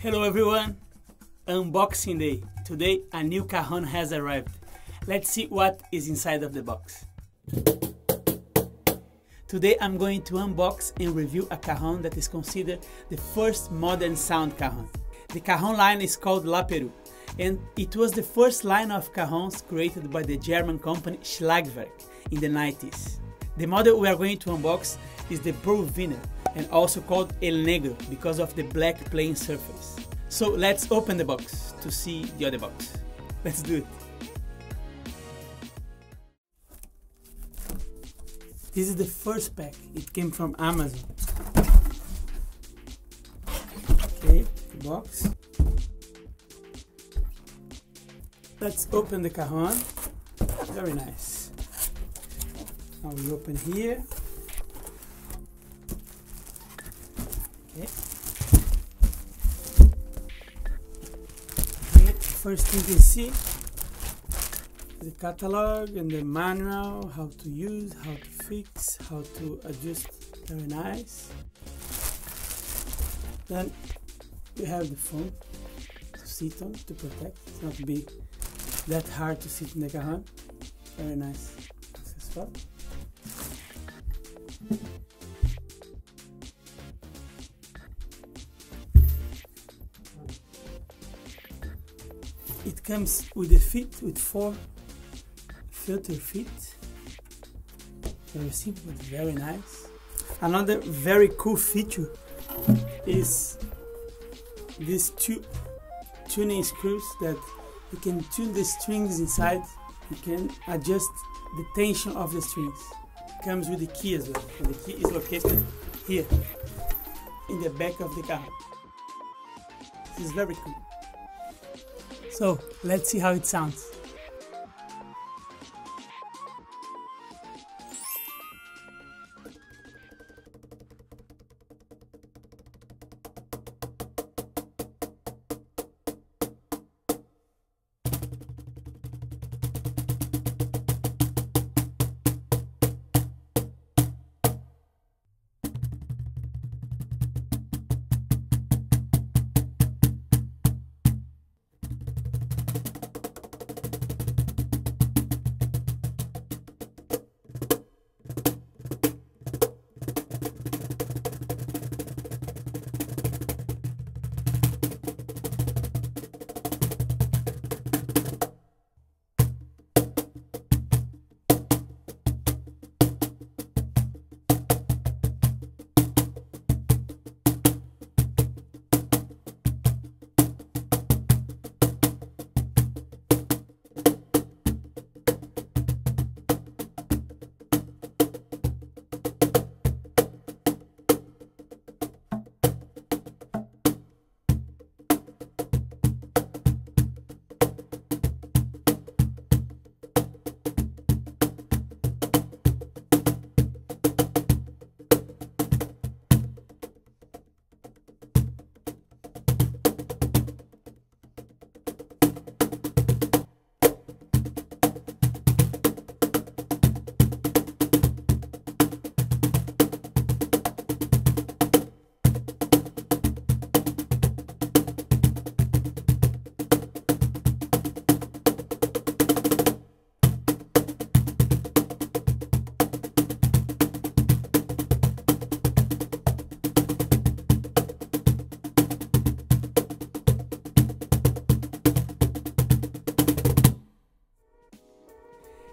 Hello everyone, unboxing day. Today a new Cajon has arrived. Let's see what is inside of the box. Today I'm going to unbox and review a Cajon that is considered the first modern sound Cajon. The Cajon line is called Peru, and it was the first line of Cajons created by the German company Schlagwerk in the 90s. The model we are going to unbox is the Burl veneer, and also called El Negro because of the black plain surface. So let's open the box to see the other box. Let's do it. This is the first pack. It came from Amazon. Okay, the box. Let's open the Cajon. Very nice. Now we open here. Okay. Here, first thing you see, the catalog and the manual, how to use, how to fix, how to adjust. Very nice. Then we have the foam to sit on, to protect. It's not be that hard to sit in the Cajon. Very nice accessory. It comes with a feet, with 4 filter feet. Very simple but very nice. Another very cool feature is these 2 tuning screws that you can tune the strings inside. You can adjust the tension of the strings. It comes with the key as well. And the key is located here in the back of the car. This is very cool. So let's see how it sounds.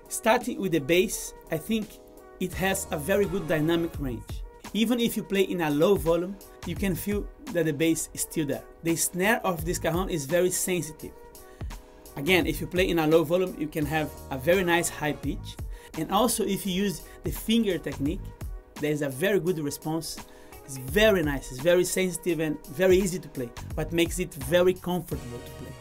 Starting with the bass, I think it has a very good dynamic range. Even if you play in a low volume, you can feel that the bass is still there. The snare of this Cajon is very sensitive. Again, if you play in a low volume, you can have a very nice high pitch. And also if you use the finger technique, there is a very good response. It's very nice, it's very sensitive and very easy to play, but makes it very comfortable to play.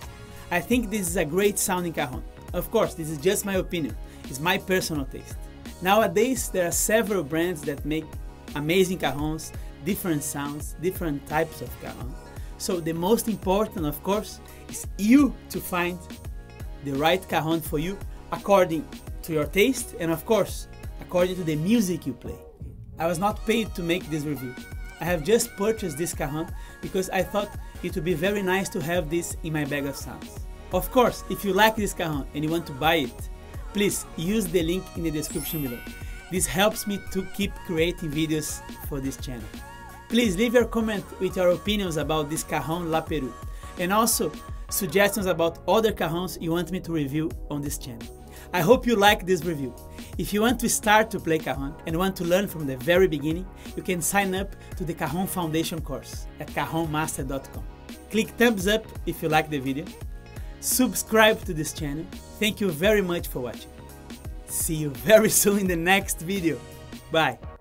I think this is a great sounding Cajon. Of course, this is just my opinion. It's my personal taste. Nowadays, there are several brands that make amazing Cajons, different sounds, different types of Cajon. So the most important, of course, is you to find the right Cajon for you according to your taste and, of course, according to the music you play. I was not paid to make this review. I have just purchased this Cajon because I thought it would be very nice to have this in my bag of sounds. Of course, if you like this cajon and you want to buy it, please use the link in the description below. This helps me to keep creating videos for this channel. Please leave your comment with your opinions about this Cajon La Peru, and also suggestions about other cajons you want me to review on this channel. I hope you like this review. If you want to start to play cajon and want to learn from the very beginning, you can sign up to the Cajon Foundation course at cajonmaster.com. Click thumbs up if you like the video. Subscribe to this channel. Thank you very much for watching. See you very soon in the next video. Bye.